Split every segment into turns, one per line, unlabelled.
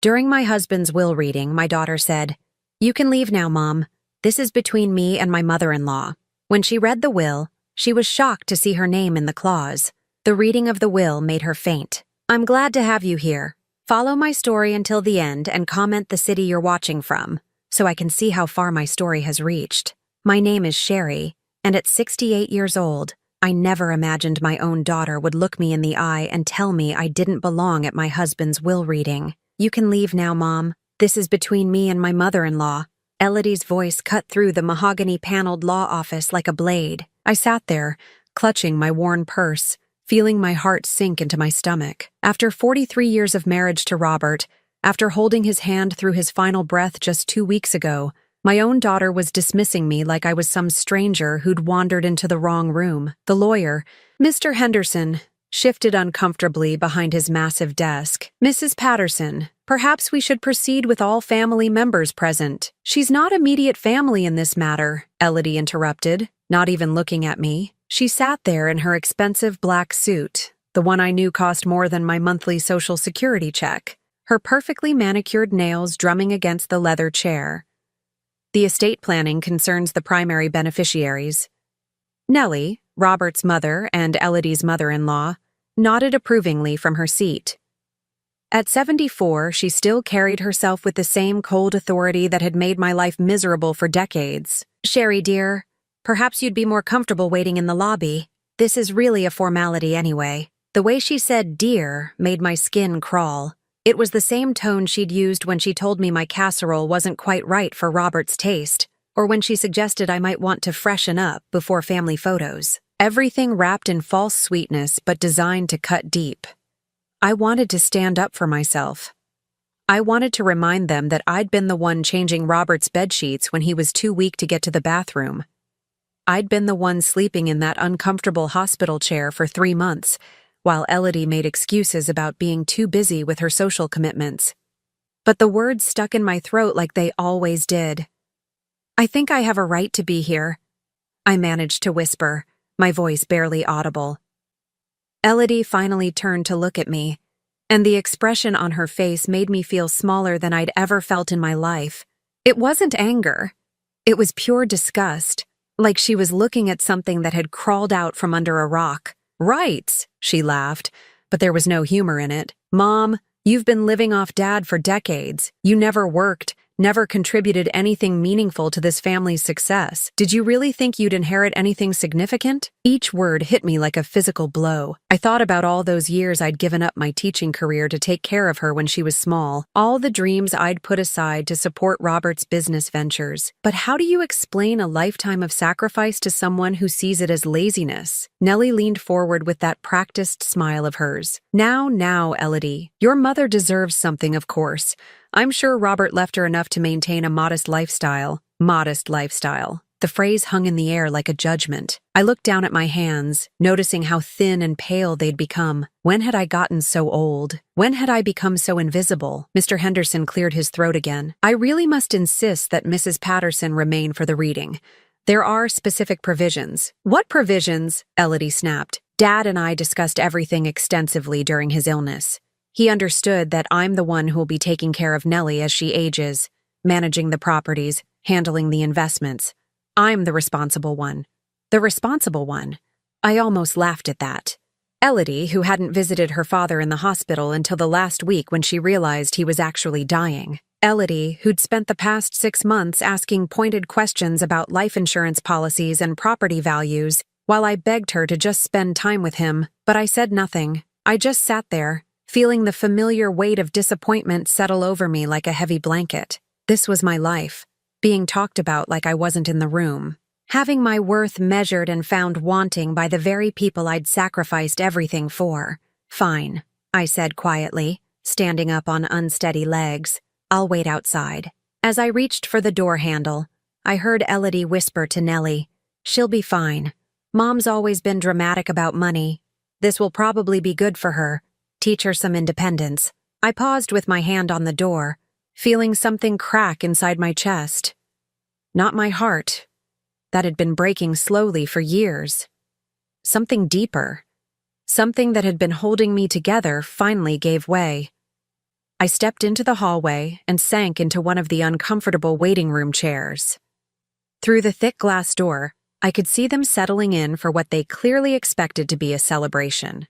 During my husband's will reading, my daughter said, "You can leave now, Mom. This is between me and my mother-in-law." When she read the will, she was shocked to see her name in the clause. The reading of the will made her faint. "I'm glad to have you here. Follow my story until the end and comment the city you're watching from, so I can see how far my story has reached. My name is Sherry, and at 68 years old, I never imagined my own daughter would look me in the eye and tell me I didn't belong at my husband's will reading. You can leave now, Mom. This is between me and my mother-in-law." Elodie's voice cut through the mahogany-paneled law office like a blade. I sat there, clutching my worn purse, feeling my heart sink into my stomach. After 43 years of marriage to Robert, after holding his hand through his final breath just 2 weeks ago, my own daughter was dismissing me like I was some stranger who'd wandered into the wrong room. The lawyer, Mr. Henderson, shifted uncomfortably behind his massive desk. "Mrs. Patterson, perhaps we should proceed with all family members present." "She's not immediate family in this matter," Elodie interrupted, not even looking at me. She sat there in her expensive black suit, the one I knew cost more than my monthly Social Security check, her perfectly manicured nails drumming against the leather chair. "The estate planning concerns the primary beneficiaries." Nellie, Robert's mother and Elodie's mother-in-law, nodded approvingly from her seat. At 74, she still carried herself with the same cold authority that had made my life miserable for decades. "Sherry, dear, perhaps you'd be more comfortable waiting in the lobby. This is really a formality anyway." The way she said "dear" made my skin crawl. It was the same tone she'd used when she told me my casserole wasn't quite right for Robert's taste, or when she suggested I might want to freshen up before family photos. Everything wrapped in false sweetness but designed to cut deep. I wanted to stand up for myself. I wanted to remind them that I'd been the one changing Robert's bedsheets when he was too weak to get to the bathroom. I'd been the one sleeping in that uncomfortable hospital chair for 3 months, while Elodie made excuses about being too busy with her social commitments. But the words stuck in my throat like they always did. "I think I have a right to be here," I managed to whisper, my voice barely audible. Elodie finally turned to look at me, and the expression on her face made me feel smaller than I'd ever felt in my life. It wasn't anger. It was pure disgust, like she was looking at something that had crawled out from under a rock. "Right," she laughed, but there was no humor in it. "Mom, you've been living off Dad for decades. You never worked, never contributed anything meaningful to this family's success. Did you really think you'd inherit anything significant?" Each word hit me like a physical blow. I thought about all those years I'd given up my teaching career to take care of her when she was small, all the dreams I'd put aside to support Robert's business ventures. But how do you explain a lifetime of sacrifice to someone who sees it as laziness? Nellie leaned forward with that practiced smile of hers. Now, Elodie, your mother deserves something, of course. I'm sure Robert left her enough to maintain a modest lifestyle. Modest lifestyle. The phrase hung in the air like a judgment. I looked down at my hands, noticing how thin and pale they'd become. When had I gotten so old? When had I become so invisible? Mr. Henderson cleared his throat again. "I really must insist that Mrs. Patterson remain for the reading. There are specific provisions." "What provisions?" Elodie snapped. "Dad and I discussed everything extensively during his illness. He understood that I'm the one who'll be taking care of Nellie as she ages, managing the properties, handling the investments. I'm the responsible one." The responsible one? I almost laughed at that. Elodie, who hadn't visited her father in the hospital until the last week when she realized he was actually dying. Elodie, who'd spent the past 6 months asking pointed questions about life insurance policies and property values, while I begged her to just spend time with him, but I said nothing. I just sat there, feeling the familiar weight of disappointment settle over me like a heavy blanket. This was my life, being talked about like I wasn't in the room. Having my worth measured and found wanting by the very people I'd sacrificed everything for. "Fine," I said quietly, standing up on unsteady legs. "I'll wait outside." As I reached for the door handle, I heard Elodie whisper to Nellie, "She'll be fine. Mom's always been dramatic about money. This will probably be good for her. Teach her some independence." I paused with my hand on the door, feeling something crack inside my chest. Not my heart. That had been breaking slowly for years. Something deeper. Something that had been holding me together finally gave way. I stepped into the hallway and sank into one of the uncomfortable waiting room chairs. Through the thick glass door, I could see them settling in for what they clearly expected to be a celebration.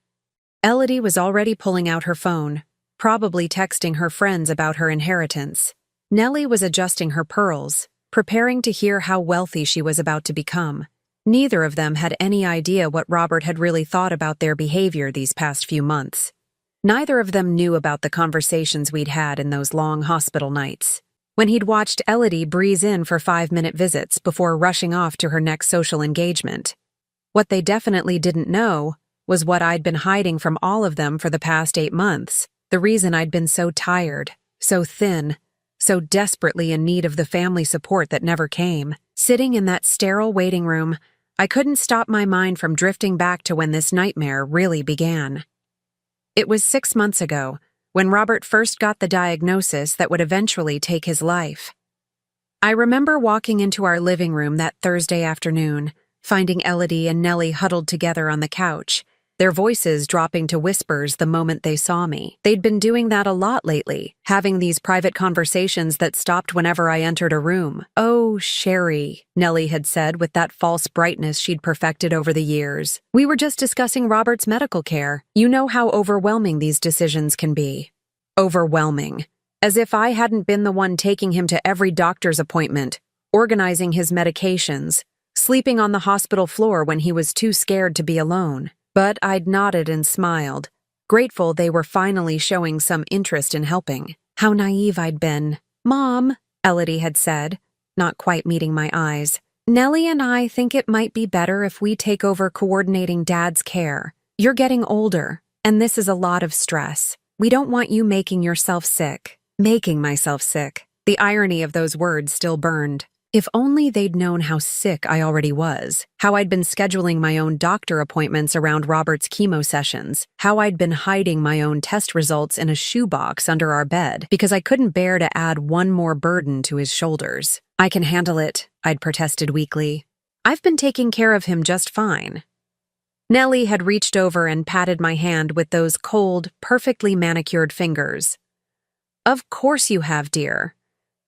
Elodie was already pulling out her phone, probably texting her friends about her inheritance. Nellie was adjusting her pearls, preparing to hear how wealthy she was about to become. Neither of them had any idea what Robert had really thought about their behavior these past few months. Neither of them knew about the conversations we'd had in those long hospital nights, when he'd watched Elodie breeze in for 5-minute visits before rushing off to her next social engagement. What they definitely didn't know was what I'd been hiding from all of them for the past 8 months, the reason I'd been so tired, so thin, so desperately in need of the family support that never came. Sitting in that sterile waiting room, I couldn't stop my mind from drifting back to when this nightmare really began. It was 6 months ago, when Robert first got the diagnosis that would eventually take his life. I remember walking into our living room that Thursday afternoon, finding Elodie and Nellie huddled together on the couch, their voices dropping to whispers the moment they saw me. They'd been doing that a lot lately, having these private conversations that stopped whenever I entered a room. "Oh, Sherry," Nellie had said with that false brightness she'd perfected over the years. "We were just discussing Robert's medical care. You know how overwhelming these decisions can be." Overwhelming. As if I hadn't been the one taking him to every doctor's appointment, organizing his medications, sleeping on the hospital floor when he was too scared to be alone. But I'd nodded and smiled, grateful they were finally showing some interest in helping. How naive I'd been. "Mom," Elodie had said, not quite meeting my eyes, "Nellie and I think it might be better if we take over coordinating Dad's care. You're getting older, and this is a lot of stress. We don't want you making yourself sick." Making myself sick. The irony of those words still burned. If only they'd known how sick I already was, how I'd been scheduling my own doctor appointments around Robert's chemo sessions, how I'd been hiding my own test results in a shoebox under our bed because I couldn't bear to add one more burden to his shoulders. "I can handle it," I'd protested weakly. "I've been taking care of him just fine." Nellie had reached over and patted my hand with those cold, perfectly manicured fingers. "Of course you have, dear.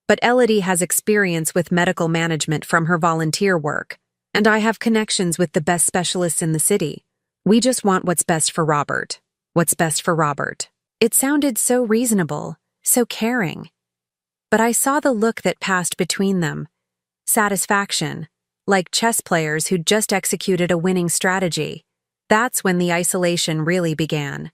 But Elodie has experience with medical management from her volunteer work, and I have connections with the best specialists in the city. We just want what's best for Robert. What's best for Robert." It sounded so reasonable, so caring. But I saw the look that passed between them. Satisfaction, like chess players who'd just executed a winning strategy. That's when the isolation really began.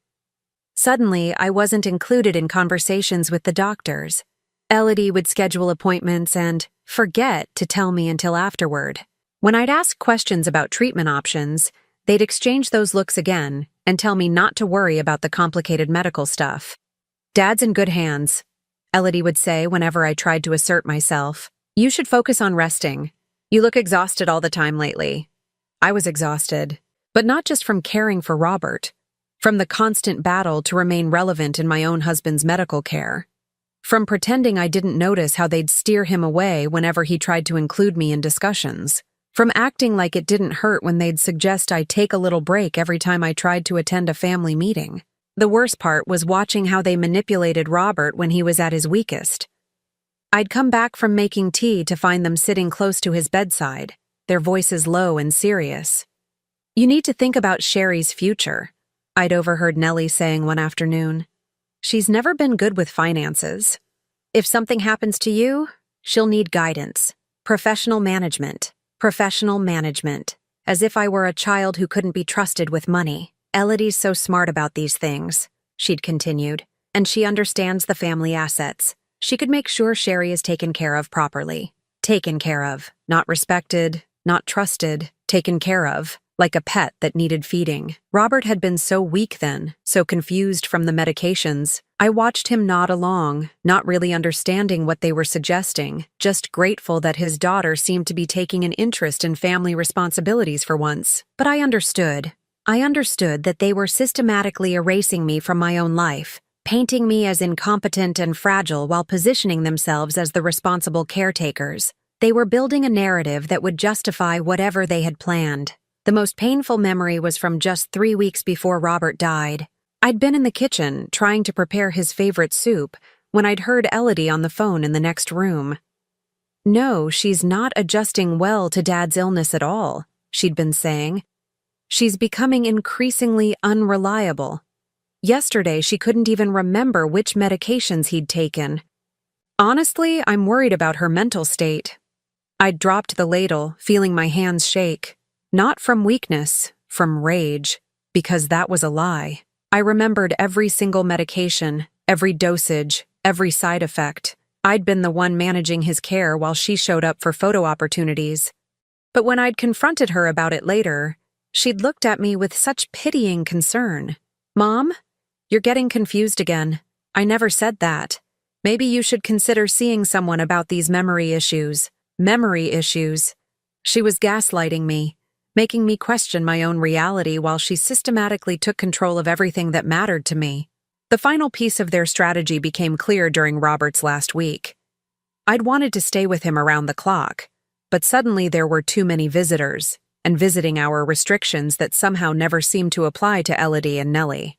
Suddenly, I wasn't included in conversations with the doctors. Elodie would schedule appointments and forget to tell me until afterward. When I'd ask questions about treatment options, they'd exchange those looks again and tell me not to worry about the complicated medical stuff. "Dad's in good hands," Elodie would say whenever I tried to assert myself. "You should focus on resting. You look exhausted all the time lately." I was exhausted, but not just from caring for Robert, from the constant battle to remain relevant in my own husband's medical care. From pretending I didn't notice how they'd steer him away whenever he tried to include me in discussions. From acting like it didn't hurt when they'd suggest I take a little break every time I tried to attend a family meeting. The worst part was watching how they manipulated Robert when he was at his weakest. I'd come back from making tea to find them sitting close to his bedside, their voices low and serious. "You need to think about Sherry's future," I'd overheard Nellie saying one afternoon. "She's never been good with finances. If something happens to you, she'll need guidance. Professional management. Professional management." As if I were a child who couldn't be trusted with money. "Elodie's so smart about these things," she'd continued, "and she understands the family assets. She could make sure Sherry is taken care of properly. Taken care of. Not respected, not trusted, taken care of. Like a pet that needed feeding." Robert had been so weak then, so confused from the medications. I watched him nod along, not really understanding what they were suggesting, just grateful that his daughter seemed to be taking an interest in family responsibilities for once. But I understood. I understood that they were systematically erasing me from my own life, painting me as incompetent and fragile while positioning themselves as the responsible caretakers. They were building a narrative that would justify whatever they had planned. The most painful memory was from just 3 weeks before Robert died. I'd been in the kitchen trying to prepare his favorite soup when I'd heard Elodie on the phone in the next room. "No, she's not adjusting well to Dad's illness at all," she'd been saying. "She's becoming increasingly unreliable. Yesterday, she couldn't even remember which medications he'd taken. Honestly, I'm worried about her mental state." I'd dropped the ladle, feeling my hands shake. Not from weakness, from rage, because that was a lie. I remembered every single medication, every dosage, every side effect. I'd been the one managing his care while she showed up for photo opportunities. But when I'd confronted her about it later, she'd looked at me with such pitying concern. "Mom, you're getting confused again. I never said that. Maybe you should consider seeing someone about these memory issues." Memory issues. She was gaslighting me, making me question my own reality while she systematically took control of everything that mattered to me. The final piece of their strategy became clear during Robert's last week. I'd wanted to stay with him around the clock, but suddenly there were too many visitors, and visiting hour restrictions that somehow never seemed to apply to Elodie and Nellie.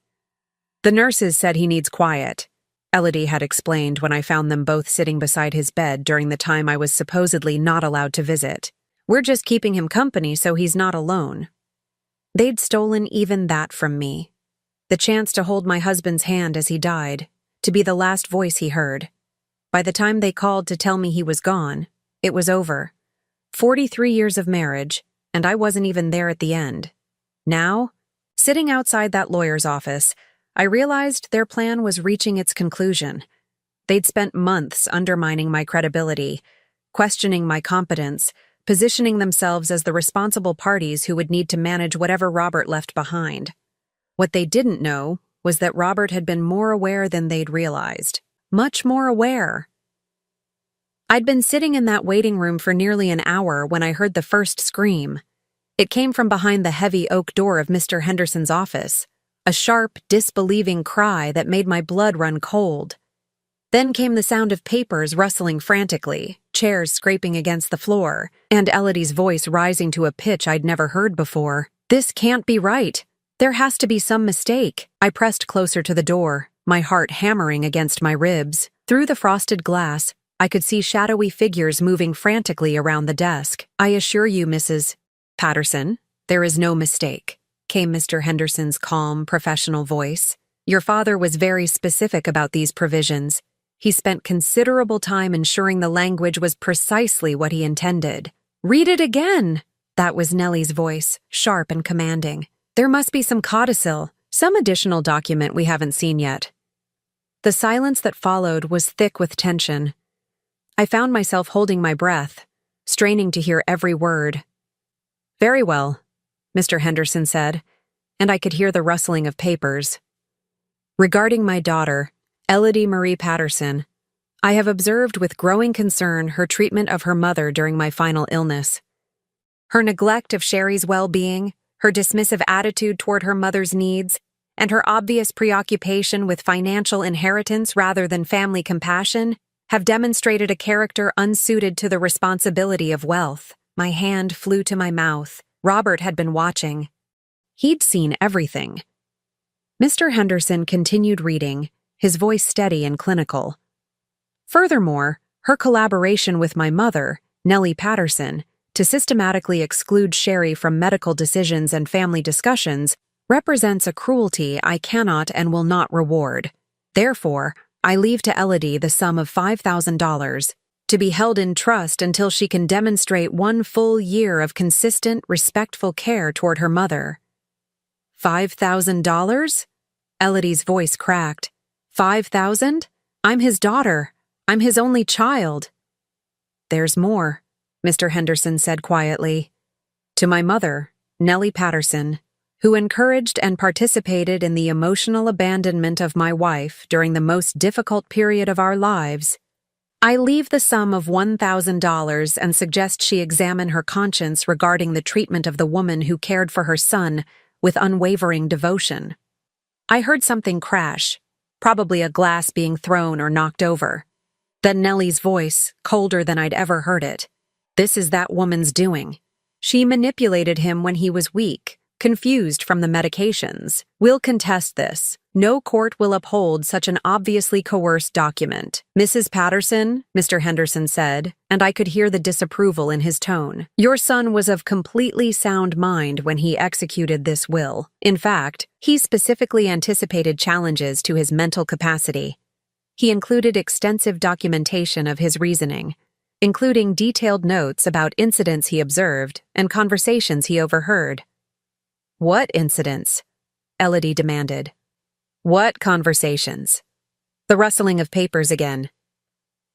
"The nurses said he needs quiet," Elodie had explained when I found them both sitting beside his bed during the time I was supposedly not allowed to visit. "We're just keeping him company so he's not alone." They'd stolen even that from me. The chance to hold my husband's hand as he died, to be the last voice he heard. By the time they called to tell me he was gone, it was over. 43 years of marriage, and I wasn't even there at the end. Now, sitting outside that lawyer's office, I realized their plan was reaching its conclusion. They'd spent months undermining my credibility, questioning my competence, positioning themselves as the responsible parties who would need to manage whatever Robert left behind. What they didn't know was that Robert had been more aware than they'd realized. Much more aware. I'd been sitting in that waiting room for nearly an hour when I heard the first scream. It came from behind the heavy oak door of Mr. Henderson's office, a sharp, disbelieving cry that made my blood run cold. Then came the sound of papers rustling frantically, chairs scraping against the floor, and Elodie's voice rising to a pitch I'd never heard before. "This can't be right. There has to be some mistake." I pressed closer to the door, my heart hammering against my ribs. Through the frosted glass, I could see shadowy figures moving frantically around the desk. "I assure you, Mrs. Patterson, there is no mistake," came Mr. Henderson's calm, professional voice. "Your father was very specific about these provisions. He spent considerable time ensuring the language was precisely what he intended." "Read it again!" That was Nellie's voice, sharp and commanding. "There must be some codicil, some additional document we haven't seen yet." The silence that followed was thick with tension. I found myself holding my breath, straining to hear every word. "Very well," Mr. Henderson said, and I could hear the rustling of papers. "Regarding my daughter, Elodie Marie Patterson, I have observed with growing concern her treatment of her mother during my final illness. Her neglect of Sherry's well-being, her dismissive attitude toward her mother's needs, and her obvious preoccupation with financial inheritance rather than family compassion have demonstrated a character unsuited to the responsibility of wealth." My hand flew to my mouth. Robert had been watching. He'd seen everything. Mr. Henderson continued reading, his voice steady and clinical. "Furthermore, her collaboration with my mother, Nellie Patterson, to systematically exclude Sherry from medical decisions and family discussions represents a cruelty I cannot and will not reward. Therefore, I leave to Elodie the sum of $5,000, to be held in trust until she can demonstrate 1 full year of consistent, respectful care toward her mother." $5,000? Elodie's voice cracked. "5,000? I'm his daughter. I'm his only child." "There's more," Mr. Henderson said quietly. "To my mother, Nellie Patterson, who encouraged and participated in the emotional abandonment of my wife during the most difficult period of our lives, I leave the sum of $1,000 and suggest she examine her conscience regarding the treatment of the woman who cared for her son with unwavering devotion." I heard something crash, probably a glass being thrown or knocked over. Then Nellie's voice, colder than I'd ever heard it. "This is that woman's doing. She manipulated him when he was weak, confused from the medications. We'll contest this. No court will uphold such an obviously coerced document. Mrs. Patterson, Mr. Henderson said, and I could hear the disapproval in his tone. Your son was of completely sound mind when he executed this will. In fact, he specifically anticipated challenges to his mental capacity. He included extensive documentation of his reasoning, including detailed notes about incidents he observed and conversations he overheard. What incidents? Elodie demanded. What conversations? The rustling of papers again.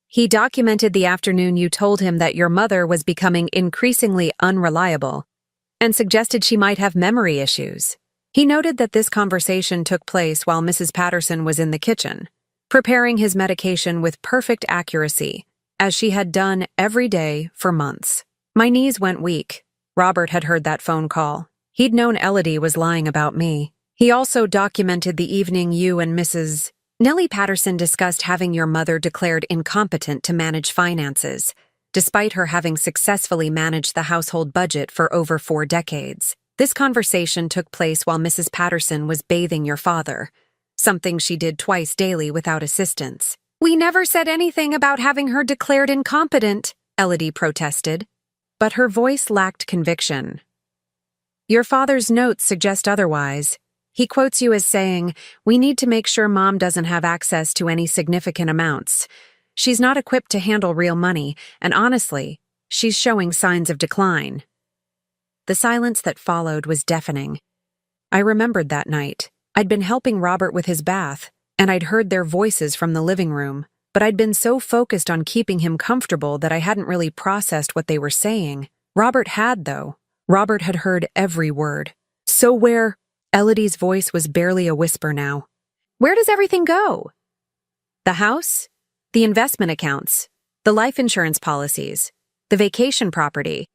He documented the afternoon you told him that your mother was becoming increasingly unreliable and suggested she might have memory issues. He noted that this conversation took place while Mrs. Patterson was in the kitchen, preparing his medication with perfect accuracy, as she had done every day for months. My knees went weak. Robert had heard that phone call. He'd known Elodie was lying about me. He also documented the evening you and Mrs. Nellie Patterson discussed having your mother declared incompetent to manage finances, despite her having successfully managed the household budget for over 4 decades. This conversation took place while Mrs. Patterson was bathing your father, something she did twice daily without assistance. We never said anything about having her declared incompetent, Elodie protested, but her voice lacked conviction. Your father's notes suggest otherwise. He quotes you as saying, "We need to make sure Mom doesn't have access to any significant amounts. She's not equipped to handle real money, and honestly, she's showing signs of decline." The silence that followed was deafening. I remembered that night. I'd been helping Robert with his bath, and I'd heard their voices from the living room, but I'd been so focused on keeping him comfortable that I hadn't really processed what they were saying. Robert had, though. Robert had heard every word. So where? Elodie's voice was barely a whisper now. Where does everything go? The house? The investment accounts? The life insurance policies? The vacation property?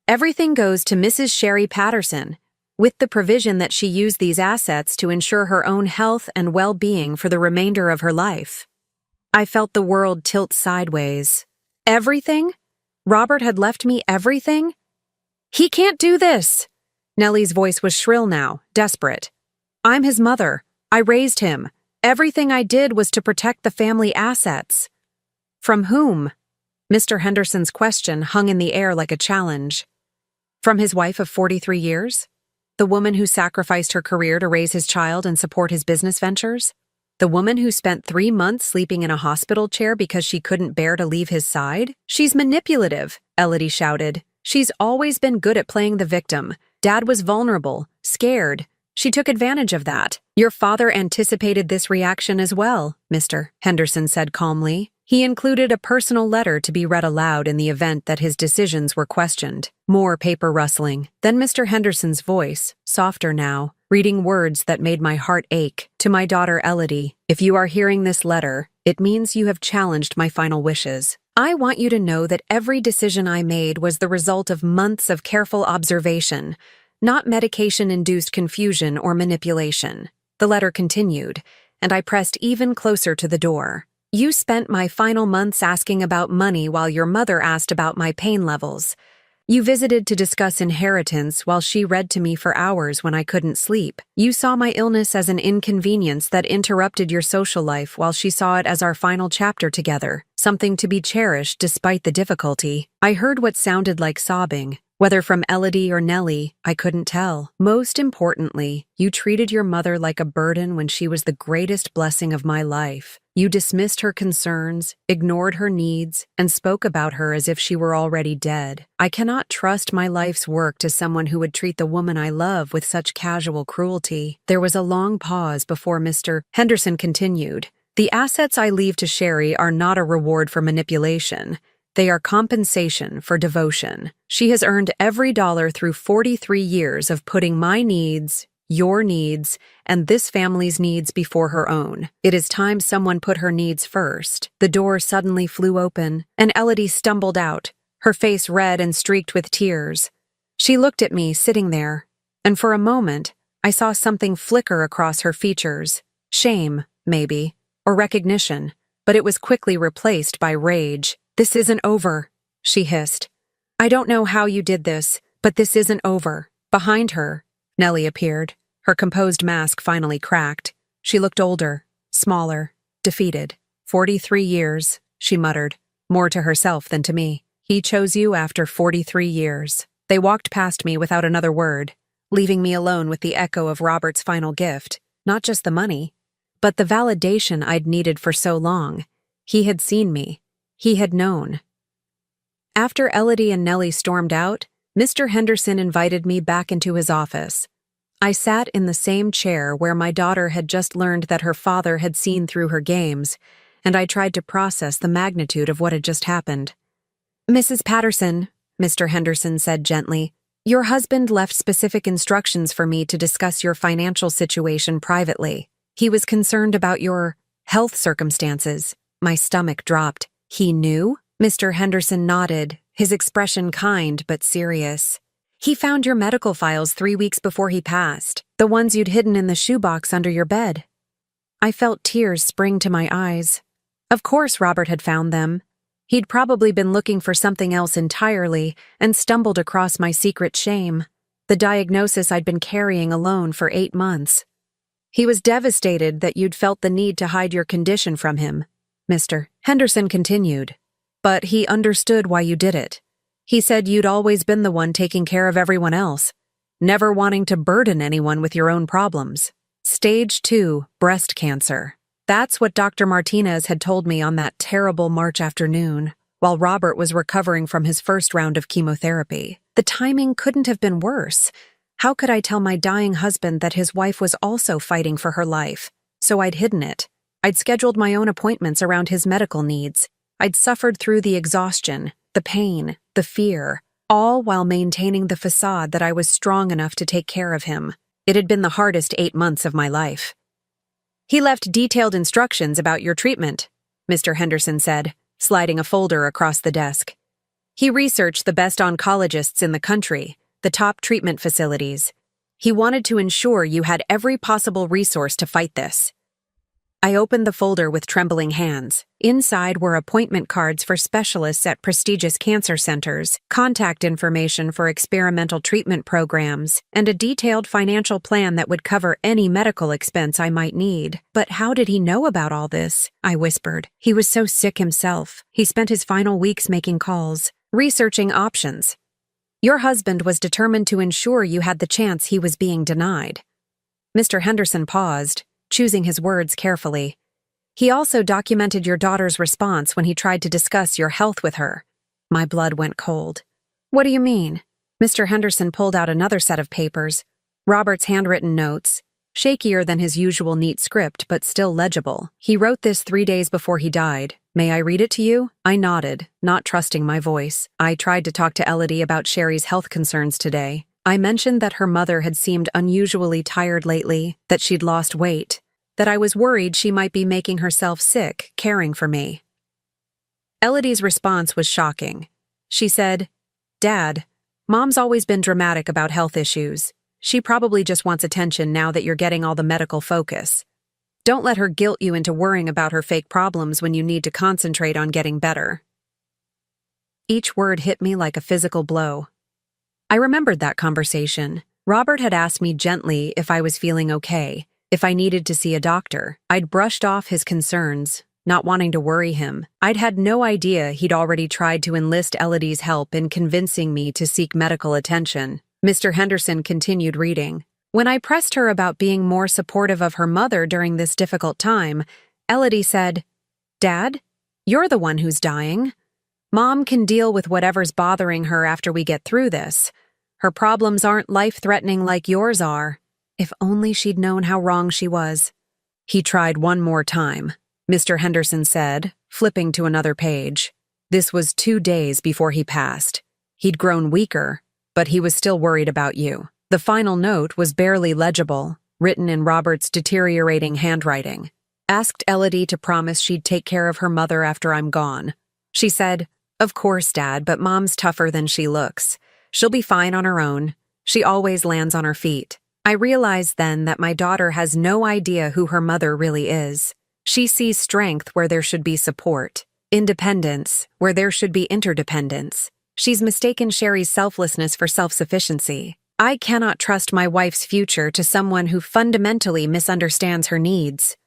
Everything goes to Mrs. Sherry Patterson, with the provision that she use these assets to ensure her own health and well-being for the remainder of her life. I felt the world tilt sideways. Everything? Robert had left me everything? He can't do this! Nellie's voice was shrill now, desperate. I'm his mother. I raised him. Everything I did was to protect the family assets. From whom? Mr. Henderson's question hung in the air like a challenge. From his wife of 43 years? The woman who sacrificed her career to raise his child and support his business ventures? The woman who spent 3 months sleeping in a hospital chair because she couldn't bear to leave his side? She's manipulative, Elodie shouted. She's always been good at playing the victim. Dad was vulnerable, scared. She took advantage of that. Your father anticipated this reaction as well, Mr. Henderson said calmly. He included a personal letter to be read aloud in the event that his decisions were questioned. More paper rustling. Then Mr. Henderson's voice, softer now, reading words that made my heart ache. To my daughter Elodie, if you are hearing this letter, it means you have challenged my final wishes. I want you to know that every decision I made was the result of months of careful observation, not medication-induced confusion or manipulation. The letter continued, and I pressed even closer to the door. You spent my final months asking about money while your mother asked about my pain levels. You visited to discuss inheritance while she read to me for hours when I couldn't sleep. You saw my illness as an inconvenience that interrupted your social life while she saw it as our final chapter together, something to be cherished despite the difficulty. I heard what sounded like sobbing. Whether from Elodie or Nellie, I couldn't tell. Most importantly, you treated your mother like a burden when she was the greatest blessing of my life. You dismissed her concerns, ignored her needs, and spoke about her as if she were already dead. I cannot trust my life's work to someone who would treat the woman I love with such casual cruelty. There was a long pause before Mr. Henderson continued. The assets I leave to Sherry are not a reward for manipulation. They are compensation for devotion. She has earned every dollar through 43 years of putting my needs, your needs, and this family's needs before her own. It is time someone put her needs first. The door suddenly flew open, and Elodie stumbled out, her face red and streaked with tears. She looked at me sitting there, and for a moment, I saw something flicker across her features. Shame, maybe, or recognition, but it was quickly replaced by rage. This isn't over, she hissed. I don't know how you did this, but this isn't over. Behind her, Nellie appeared. Her composed mask finally cracked. She looked older, smaller, defeated. 43 years, she muttered, more to herself than to me. He chose you after 43 years. They walked past me without another word, leaving me alone with the echo of Robert's final gift. Not just the money, but the validation I'd needed for so long. He had seen me. He had known. After Elodie and Nellie stormed out, Mr. Henderson invited me back into his office. I sat in the same chair where my daughter had just learned that her father had seen through her games, and I tried to process the magnitude of what had just happened. "Mrs. Patterson," Mr. Henderson said gently, "your husband left specific instructions for me to discuss your financial situation privately. He was concerned about your health circumstances." My stomach dropped. "He knew?" Mr. Henderson nodded, his expression kind but serious. "He found your medical files 3 weeks before he passed, the ones you'd hidden in the shoebox under your bed." I felt tears spring to my eyes. Of course Robert had found them. He'd probably been looking for something else entirely and stumbled across my secret shame, the diagnosis I'd been carrying alone for 8 months. "He was devastated that you'd felt the need to hide your condition from him," Mr. Henderson continued. "But he understood why you did it. He said you'd always been the one taking care of everyone else, never wanting to burden anyone with your own problems. Stage 2, breast cancer. That's what Dr. Martinez had told me on that terrible March afternoon, while Robert was recovering from his first round of chemotherapy. The timing couldn't have been worse. How could I tell my dying husband that his wife was also fighting for her life? So I'd hidden it. I'd scheduled my own appointments around his medical needs. I'd suffered through the exhaustion, the pain, the fear, all while maintaining the facade that I was strong enough to take care of him. It had been the hardest 8 months of my life. "He left detailed instructions about your treatment," Mr. Henderson said, sliding a folder across the desk. "He researched the best oncologists in the country, the top treatment facilities. He wanted to ensure you had every possible resource to fight this." I opened the folder with trembling hands. Inside were appointment cards for specialists at prestigious cancer centers, contact information for experimental treatment programs, and a detailed financial plan that would cover any medical expense I might need. "But how did he know about all this?" I whispered. "He was so sick himself. He spent his final weeks making calls, researching options. Your husband was determined to ensure you had the chance he was being denied." Mr. Henderson paused, choosing his words carefully. "He also documented your daughter's response when he tried to discuss your health with her." My blood went cold. "What do you mean?" Mr. Henderson pulled out another set of papers, Robert's handwritten notes, shakier than his usual neat script but still legible. "He wrote this 3 days before he died. May I read it to you?" I nodded, not trusting my voice. I tried to talk to Elodie about Sherry's health concerns today. I mentioned that her mother had seemed unusually tired lately, that she'd lost weight, that I was worried she might be making herself sick caring for me. Elodie's response was shocking. She said, "Dad, Mom's always been dramatic about health issues. She probably just wants attention now that you're getting all the medical focus. Don't let her guilt you into worrying about her fake problems when you need to concentrate on getting better." Each word hit me like a physical blow. I remembered that conversation. Robert had asked me gently if I was feeling okay, if I needed to see a doctor. I'd brushed off his concerns, not wanting to worry him. I'd had no idea he'd already tried to enlist Elodie's help in convincing me to seek medical attention. Mr. Henderson continued reading. "When I pressed her about being more supportive of her mother during this difficult time, Elodie said, 'Dad, you're the one who's dying. Mom can deal with whatever's bothering her after we get through this. Her problems aren't life-threatening like yours are.' If only she'd known how wrong she was." "He tried one more time," Mr. Henderson said, flipping to another page. "This was 2 days before he passed. He'd grown weaker, but he was still worried about you." The final note was barely legible, written in Robert's deteriorating handwriting. "Asked Elodie to promise she'd take care of her mother after I'm gone. She said, 'Of course, Dad, but Mom's tougher than she looks. She'll be fine on her own. She always lands on her feet.' I realized then that my daughter has no idea who her mother really is. She sees strength where there should be support, independence where there should be interdependence. She's mistaken Sherry's selflessness for self-sufficiency. I cannot trust my wife's future to someone who fundamentally misunderstands her needs.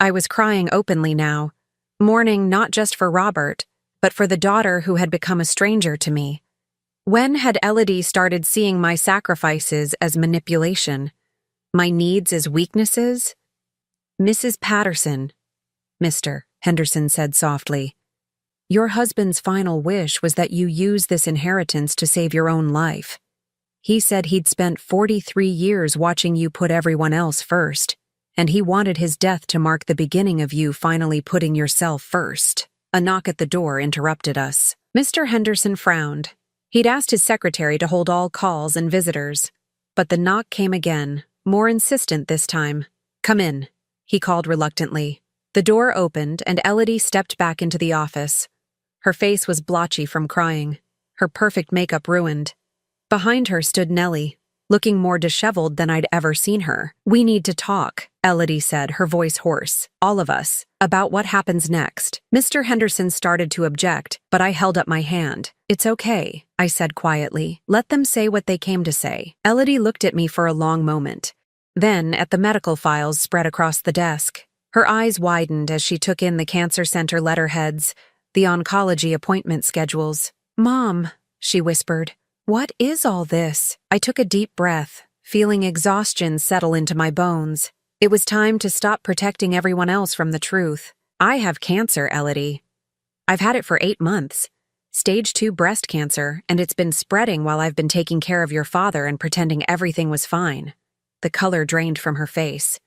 I was crying openly now, mourning not just for Robert, but for the daughter who had become a stranger to me. When had Elodie started seeing my sacrifices as manipulation, my needs as weaknesses? Mrs. Patterson, Mr. Henderson said softly, your husband's final wish was that you use this inheritance to save your own life. He said he'd spent 43 years watching you put everyone else first, and he wanted his death to mark the beginning of you finally putting yourself first. A knock at the door interrupted us. Mr. Henderson frowned. He'd asked his secretary to hold all calls and visitors, but the knock came again, more insistent this time. Come in, he called reluctantly. The door opened and Elodie stepped back into the office. Her face was blotchy from crying, her perfect makeup ruined. Behind her stood Nellie, looking more disheveled than I'd ever seen her. We need to talk, Elodie said, her voice hoarse. All of us, about what happens next. Mr. Henderson started to object, but I held up my hand. It's okay, I said quietly. Let them say what they came to say. Elodie looked at me for a long moment, then at the medical files spread across the desk. Her eyes widened as she took in the cancer center letterheads, the oncology appointment schedules. Mom, she whispered, what is all this? I took a deep breath, feeling exhaustion settle into my bones. It was time to stop protecting everyone else from the truth. I have cancer, Elodie. I've had it for 8 months. Stage 2 breast cancer, and it's been spreading while I've been taking care of your father and pretending everything was fine. The color drained from her face.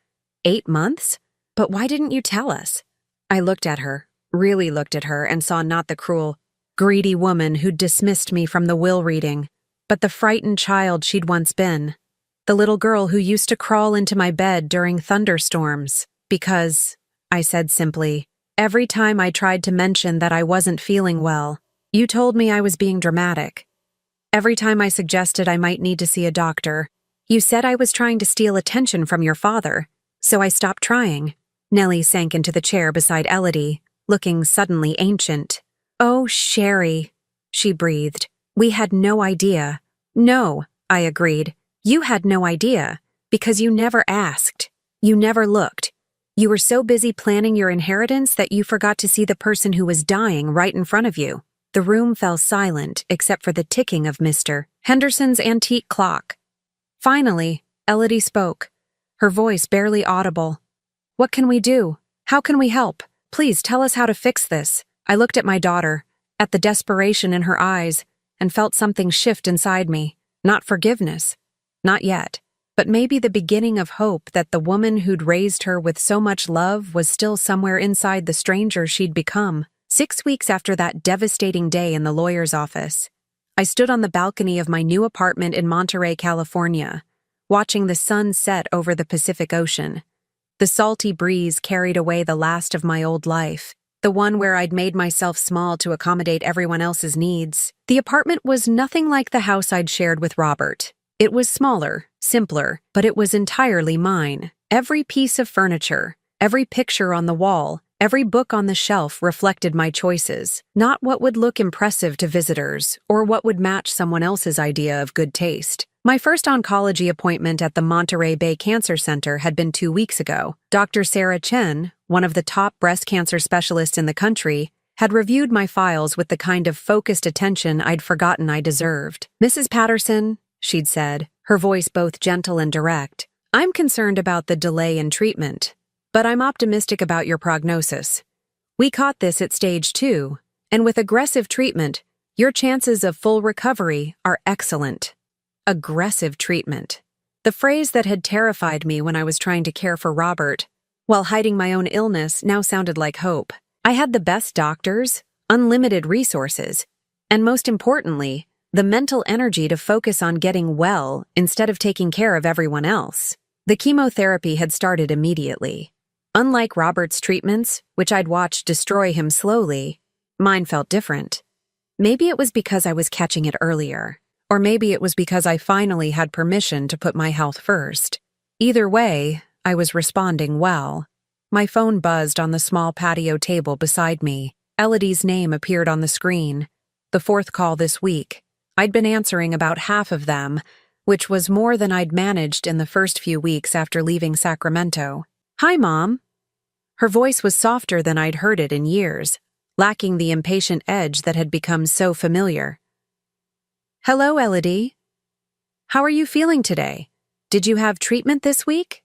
8 months? But why didn't you tell us? I looked at her, really looked at her, and saw not the cruel, greedy woman who'd dismissed me from the will reading, but the frightened child she'd once been. The little girl who used to crawl into my bed during thunderstorms, because, I said simply, every time I tried to mention that I wasn't feeling well, you told me I was being dramatic. Every time I suggested I might need to see a doctor, you said I was trying to steal attention from your father, so I stopped trying. Nellie sank into the chair beside Elodie, looking suddenly ancient. Oh, Sherry, she breathed. We had no idea. No, I agreed. You had no idea, because you never asked. You never looked. You were so busy planning your inheritance that you forgot to see the person who was dying right in front of you. The room fell silent except for the ticking of Mr. Henderson's antique clock. Finally, Elodie spoke, her voice barely audible. What can we do? How can we help? Please tell us how to fix this. I looked at my daughter, at the desperation in her eyes, and felt something shift inside me. Not forgiveness. Not yet. But maybe the beginning of hope that the woman who'd raised her with so much love was still somewhere inside the stranger she'd become. 6 weeks after that devastating day in the lawyer's office, I stood on the balcony of my new apartment in Monterey, California, watching the sun set over the Pacific Ocean. The salty breeze carried away the last of my old life, the one where I'd made myself small to accommodate everyone else's needs. The apartment was nothing like the house I'd shared with Robert. It was smaller, simpler, but it was entirely mine. Every piece of furniture, every picture on the wall, every book on the shelf reflected my choices, not what would look impressive to visitors or what would match someone else's idea of good taste. My first oncology appointment at the Monterey Bay Cancer Center had been 2 weeks ago. Dr. Sarah Chen, one of the top breast cancer specialists in the country, had reviewed my files with the kind of focused attention I'd forgotten I deserved. Mrs. Patterson, she'd said, her voice both gentle and direct, I'm concerned about the delay in treatment, but I'm optimistic about your prognosis. We caught this at stage 2, and with aggressive treatment, your chances of full recovery are excellent. Aggressive treatment. The phrase that had terrified me when I was trying to care for Robert, while hiding my own illness, now sounded like hope. I had the best doctors, unlimited resources, and most importantly, the mental energy to focus on getting well instead of taking care of everyone else. The chemotherapy had started immediately. Unlike Robert's treatments, which I'd watched destroy him slowly, mine felt different. Maybe it was because I was catching it earlier. Or maybe it was because I finally had permission to put my health first. Either way, I was responding well. My phone buzzed on the small patio table beside me. Elodie's name appeared on the screen. The 4th call this week. I'd been answering about half of them, which was more than I'd managed in the first few weeks after leaving Sacramento. "Hi, Mom." Her voice was softer than I'd heard it in years, lacking the impatient edge that had become so familiar. "Hello, Elodie. How are you feeling today? Did you have treatment this week?"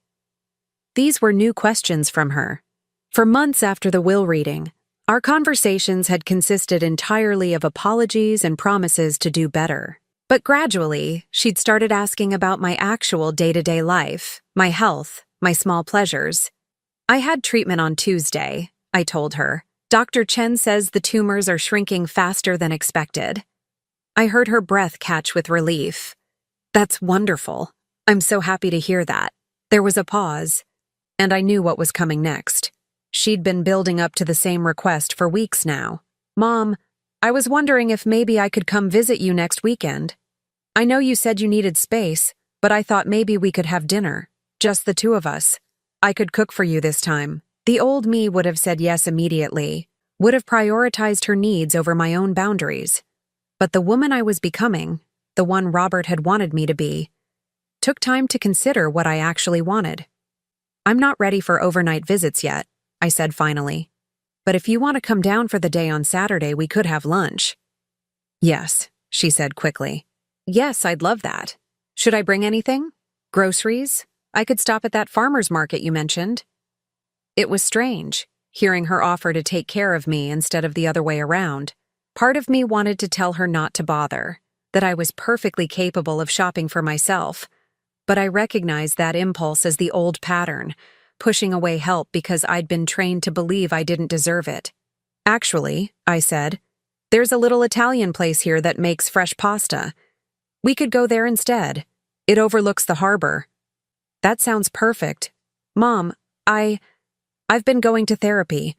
These were new questions from her. For months after the will reading, our conversations had consisted entirely of apologies and promises to do better. But gradually, she'd started asking about my actual day-to-day life, my health, my small pleasures. "I had treatment on Tuesday," I told her. "Dr. Chen says the tumors are shrinking faster than expected." I heard her breath catch with relief. "That's wonderful. I'm so happy to hear that." There was a pause, and I knew what was coming next. She'd been building up to the same request for weeks now. "Mom, I was wondering if maybe I could come visit you next weekend. I know you said you needed space, but I thought maybe we could have dinner, just the two of us. I could cook for you this time." The old me would have said yes immediately, would have prioritized her needs over my own boundaries. But the woman I was becoming, the one Robert had wanted me to be, took time to consider what I actually wanted. "I'm not ready for overnight visits yet," I said finally. "But if you want to come down for the day on Saturday, we could have lunch." "Yes," she said quickly. "Yes, I'd love that. Should I bring anything? Groceries? I could stop at that farmer's market you mentioned." It was strange, hearing her offer to take care of me instead of the other way around. Part of me wanted to tell her not to bother, that I was perfectly capable of shopping for myself. But I recognized that impulse as the old pattern, pushing away help because I'd been trained to believe I didn't deserve it. "Actually," I said, "there's a little Italian place here that makes fresh pasta. We could go there instead. It overlooks the harbor." "That sounds perfect. Mom, I've been going to therapy.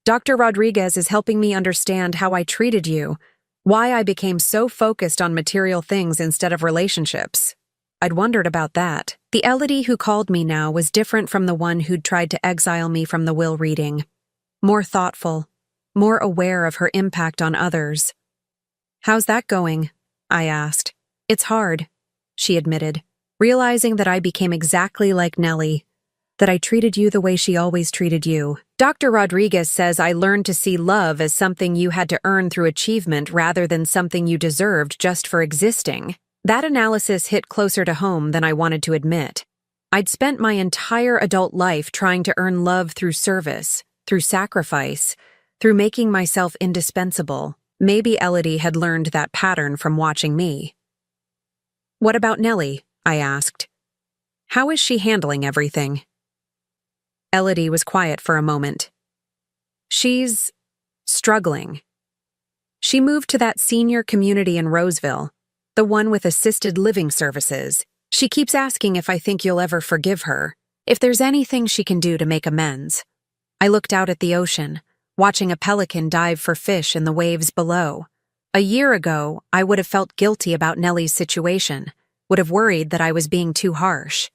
Dr. Rodriguez is helping me understand how I treated you, why I became so focused on material things instead of relationships." I'd wondered about that. The Elodie who called me now was different from the one who'd tried to exile me from the will reading. More thoughtful, more aware of her impact on others. "How's that going?" I asked. "It's hard," she admitted, realizing that I became exactly like Nellie, that I treated you the way she always treated you. "Dr. Rodriguez says I learned to see love as something you had to earn through achievement rather than something you deserved just for existing." That analysis hit closer to home than I wanted to admit. I'd spent my entire adult life trying to earn love through service, through sacrifice, through making myself indispensable. Maybe Elodie had learned that pattern from watching me. "What about Nellie?" I asked. "How is she handling everything?" Elodie was quiet for a moment. "She's struggling. She moved to that senior community in Roseville, the one with assisted living services. She keeps asking if I think you'll ever forgive her, if there's anything she can do to make amends." I looked out at the ocean, watching a pelican dive for fish in the waves below. A year ago, I would have felt guilty about Nellie's situation, would have worried that I was being too harsh.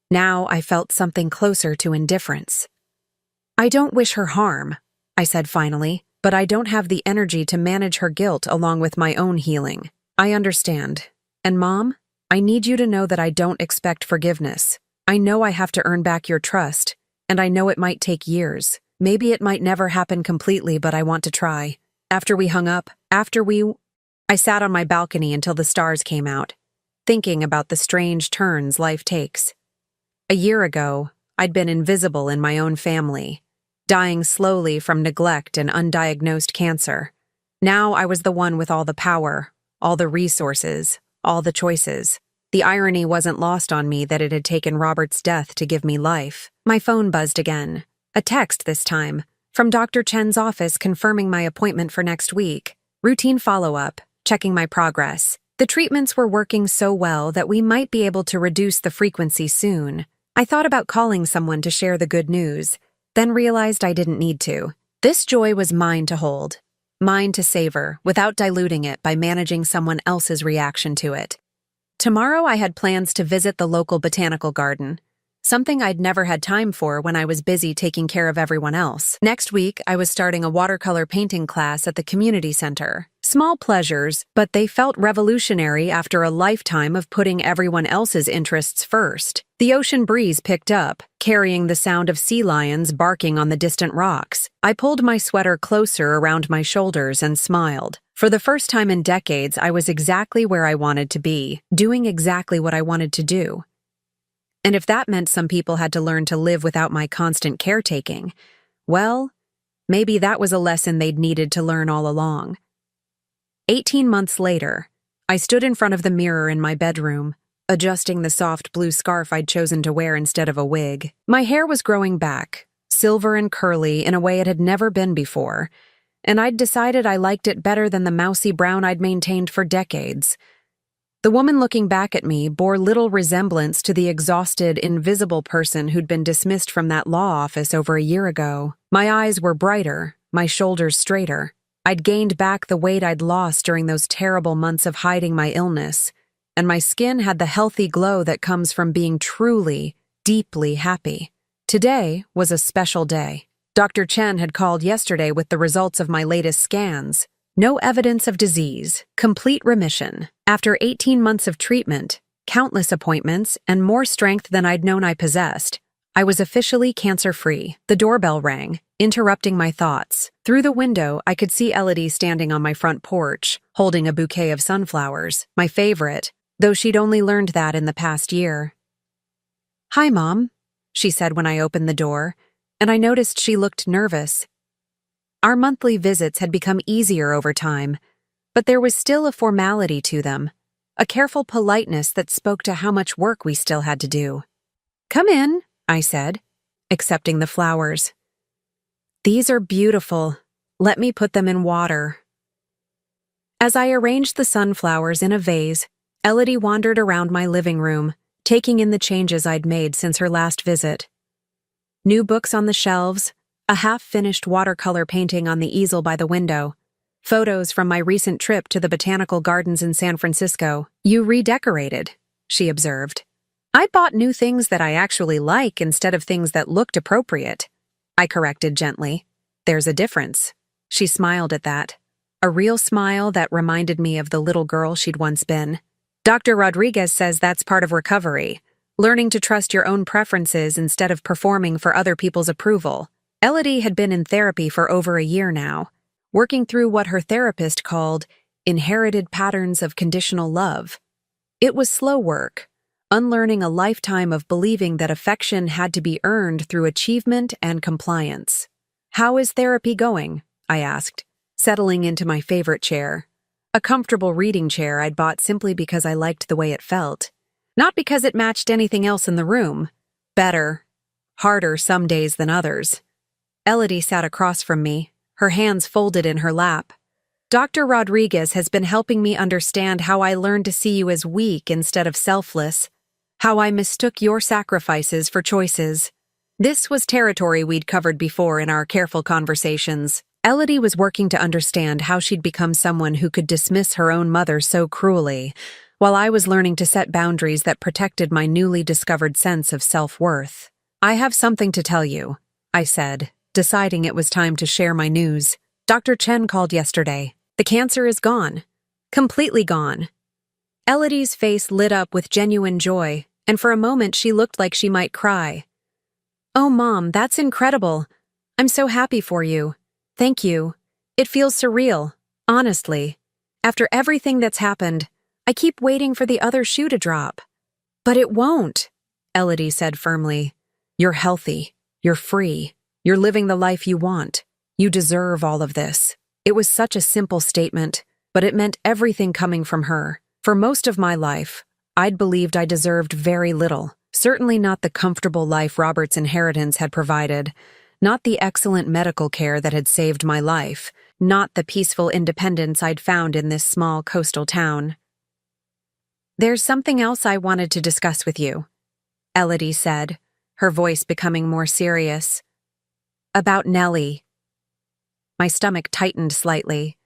Now I felt something closer to indifference. "I don't wish her harm," I said finally, "but I don't have the energy to manage her guilt along with my own healing. I understand. And Mom, I need you to know that I don't expect forgiveness. I know I have to earn back your trust, and I know it might take years. Maybe it might never happen completely, but I want to try." After we hung up, I sat on my balcony until the stars came out, thinking about the strange turns life takes. A year ago, I'd been invisible in my own family, dying slowly from neglect and undiagnosed cancer. Now I was the one with all the power, all the resources, all the choices. The irony wasn't lost on me that it had taken Robert's death to give me life. My phone buzzed again. A text this time, from Dr. Chen's office confirming my appointment for next week. Routine follow-up, checking my progress. The treatments were working so well that we might be able to reduce the frequency soon. I thought about calling someone to share the good news, then realized I didn't need to. This joy was mine to hold. Mine to savor, without diluting it by managing someone else's reaction to it. Tomorrow I had plans to visit the local botanical garden, something I'd never had time for when I was busy taking care of everyone else. Next week, I was starting a watercolor painting class at the community center, Small pleasures, but they felt revolutionary after a lifetime of putting everyone else's interests first. The ocean breeze picked up, carrying the sound of sea lions barking on the distant rocks. I pulled my sweater closer around my shoulders and smiled. For the first time in decades, I was exactly where I wanted to be, doing exactly what I wanted to do. And if that meant some people had to learn to live without my constant caretaking, well, maybe that was a lesson they'd needed to learn all along. 18 months later, I stood in front of the mirror in my bedroom, adjusting the soft blue scarf I'd chosen to wear instead of a wig. My hair was growing back, silver and curly in a way it had never been before, and I'd decided I liked it better than the mousy brown I'd maintained for decades. The woman looking back at me bore little resemblance to the exhausted, invisible person who'd been dismissed from that law office over a year ago. My eyes were brighter, my shoulders straighter. I'd gained back the weight I'd lost during those terrible months of hiding my illness, and my skin had the healthy glow that comes from being truly, deeply happy. Today was a special day. Dr. Chen had called yesterday with the results of my latest scans. No evidence of disease, complete remission. After 18 months of treatment, countless appointments, and more strength than I'd known I possessed, I was officially cancer-free. The doorbell rang, interrupting my thoughts. Through the window, I could see Elodie standing on my front porch, holding a bouquet of sunflowers, my favorite, though she'd only learned that in the past year. "Hi, Mom," she said when I opened the door, and I noticed she looked nervous. Our monthly visits had become easier over time, but there was still a formality to them, a careful politeness that spoke to how much work we still had to do. "Come in," I said, accepting the flowers. "These are beautiful. Let me put them in water." As I arranged the sunflowers in a vase, Elodie wandered around my living room, taking in the changes I'd made since her last visit. New books on the shelves, a half-finished watercolor painting on the easel by the window, photos from my recent trip to the botanical gardens in San Francisco. "You redecorated," she observed. "I bought new things that I actually like instead of things that looked appropriate," I corrected gently. "There's a difference." She smiled at that, a real smile that reminded me of the little girl she'd once been. "Dr. Rodriguez says that's part of recovery, learning to trust your own preferences instead of performing for other people's approval." Elodie had been in therapy for over a year now, working through what her therapist called inherited patterns of conditional love. It was slow work, unlearning a lifetime of believing that affection had to be earned through achievement and compliance. "How is therapy going?" I asked, settling into my favorite chair, a comfortable reading chair I'd bought simply because I liked the way it felt. Not because it matched anything else in the room. Better. Harder some days than others. Elodie sat across from me, her hands folded in her lap. "Dr. Rodriguez has been helping me understand how I learned to see you as weak instead of selfless, how I mistook your sacrifices for choices." This was territory we'd covered before in our careful conversations. Elodie was working to understand how she'd become someone who could dismiss her own mother so cruelly, while I was learning to set boundaries that protected my newly discovered sense of self-worth. "I have something to tell you," I said, deciding it was time to share my news. "Dr. Chen called yesterday. The cancer is gone. Completely gone." Elodie's face lit up with genuine joy, and for a moment she looked like she might cry. "Oh, Mom, that's incredible. I'm so happy for you. Thank you. It feels surreal, honestly. After everything that's happened, I keep waiting for the other shoe to drop." "But it won't," Elodie said firmly. "You're healthy. You're free. You're living the life you want. You deserve all of this." It was such a simple statement, but it meant everything coming from her. For most of my life, I'd believed I deserved very little. Certainly not the comfortable life Robert's inheritance had provided, not the excellent medical care that had saved my life, not the peaceful independence I'd found in this small coastal town. "There's something else I wanted to discuss with you," Elodie said, her voice becoming more serious. "About Nellie." My stomach tightened slightly.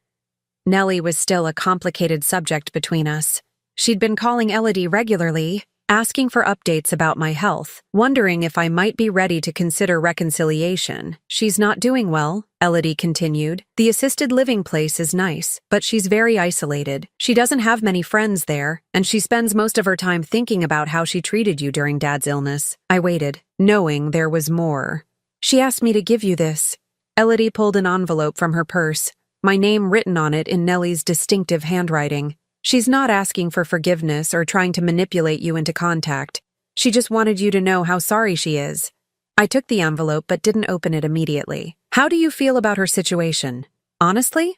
Nellie was still a complicated subject between us. She'd been calling Elodie regularly, asking for updates about my health, wondering if I might be ready to consider reconciliation. She's not doing well, Elodie continued. The assisted living place is nice, but she's very isolated. She doesn't have many friends there, and she spends most of her time thinking about how she treated you during Dad's illness. I waited, knowing there was more. She asked me to give you this. Elodie pulled an envelope from her purse, my name written on it in Nellie's distinctive handwriting. She's not asking for forgiveness or trying to manipulate you into contact. She just wanted you to know how sorry she is. I took the envelope but didn't open it immediately. How do you feel about her situation? Honestly,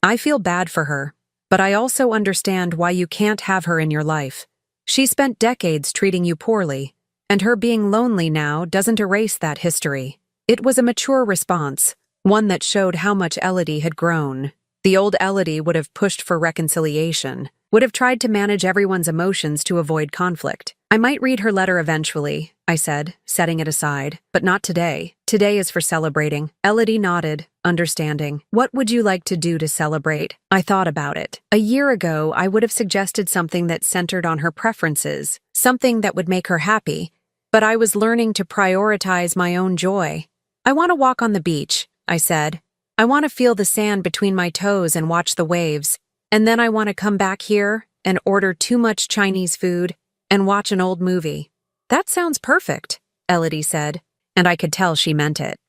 I feel bad for her, but I also understand why you can't have her in your life. She spent decades treating you poorly, and her being lonely now doesn't erase that history. It was a mature response, one that showed how much Elodie had grown. The old Elodie would have pushed for reconciliation, would have tried to manage everyone's emotions to avoid conflict. I might read her letter eventually, I said, setting it aside, but not today. Today is for celebrating. Elodie nodded, understanding. What would you like to do to celebrate? I thought about it. A year ago, I would have suggested something that centered on her preferences, something that would make her happy, but I was learning to prioritize my own joy. I want to walk on the beach, I said. I want to feel the sand between my toes and watch the waves, and then I want to come back here and order too much Chinese food and watch an old movie. That sounds perfect, Elodie said, and I could tell she meant it.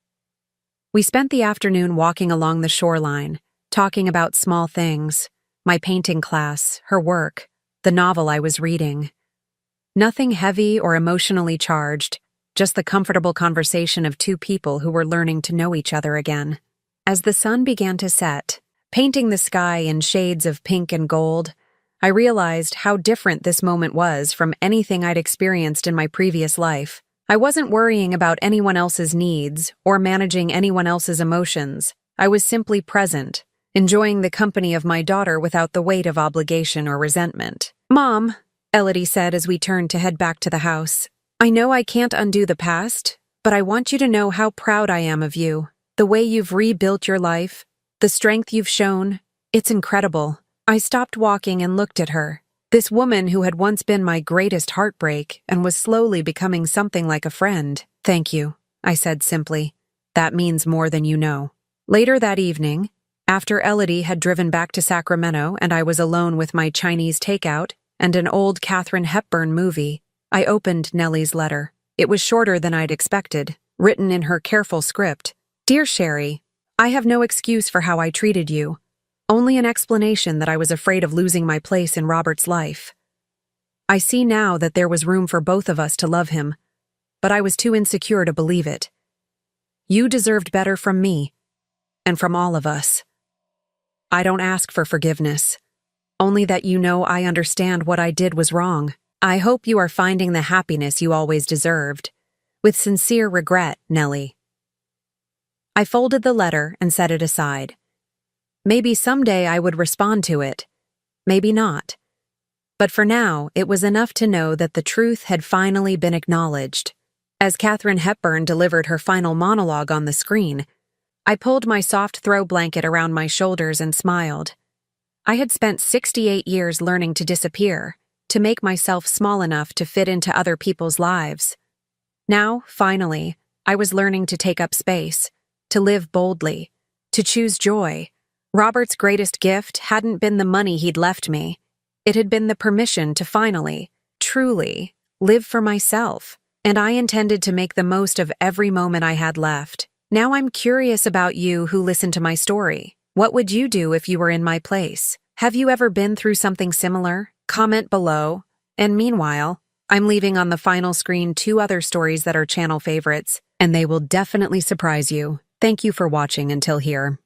We spent the afternoon walking along the shoreline, talking about small things, my painting class, her work, the novel I was reading. Nothing heavy or emotionally charged, just the comfortable conversation of two people who were learning to know each other again. As the sun began to set, painting the sky in shades of pink and gold, I realized how different this moment was from anything I'd experienced in my previous life. I wasn't worrying about anyone else's needs or managing anyone else's emotions. I was simply present, enjoying the company of my daughter without the weight of obligation or resentment. Mom, Elodie said as we turned to head back to the house, I know I can't undo the past, but I want you to know how proud I am of you. The way you've rebuilt your life, the strength you've shown, it's incredible. I stopped walking and looked at her. This woman who had once been my greatest heartbreak and was slowly becoming something like a friend. Thank you, I said simply. That means more than you know. Later that evening, after Elodie had driven back to Sacramento and I was alone with my Chinese takeout and an old Katharine Hepburn movie, I opened Nellie's letter. It was shorter than I'd expected, written in her careful script. Dear Sherry, I have no excuse for how I treated you, only an explanation that I was afraid of losing my place in Robert's life. I see now that there was room for both of us to love him, but I was too insecure to believe it. You deserved better from me, and from all of us. I don't ask for forgiveness, only that you know I understand what I did was wrong. I hope you are finding the happiness you always deserved. With sincere regret, Nellie. I folded the letter and set it aside. Maybe someday I would respond to it. Maybe not. But for now, it was enough to know that the truth had finally been acknowledged. As Katharine Hepburn delivered her final monologue on the screen, I pulled my soft throw blanket around my shoulders and smiled. I had spent 68 years learning to disappear, to make myself small enough to fit into other people's lives. Now, finally, I was learning to take up space, to live boldly, to choose joy. Robert's greatest gift hadn't been the money he'd left me. It had been the permission to finally, truly, live for myself, and I intended to make the most of every moment I had left. Now I'm curious about you who listened to my story. What would you do if you were in my place? Have you ever been through something similar? Comment below. And meanwhile, I'm leaving on the final screen 2 other stories that are channel favorites, and they will definitely surprise you. Thank you for watching until here.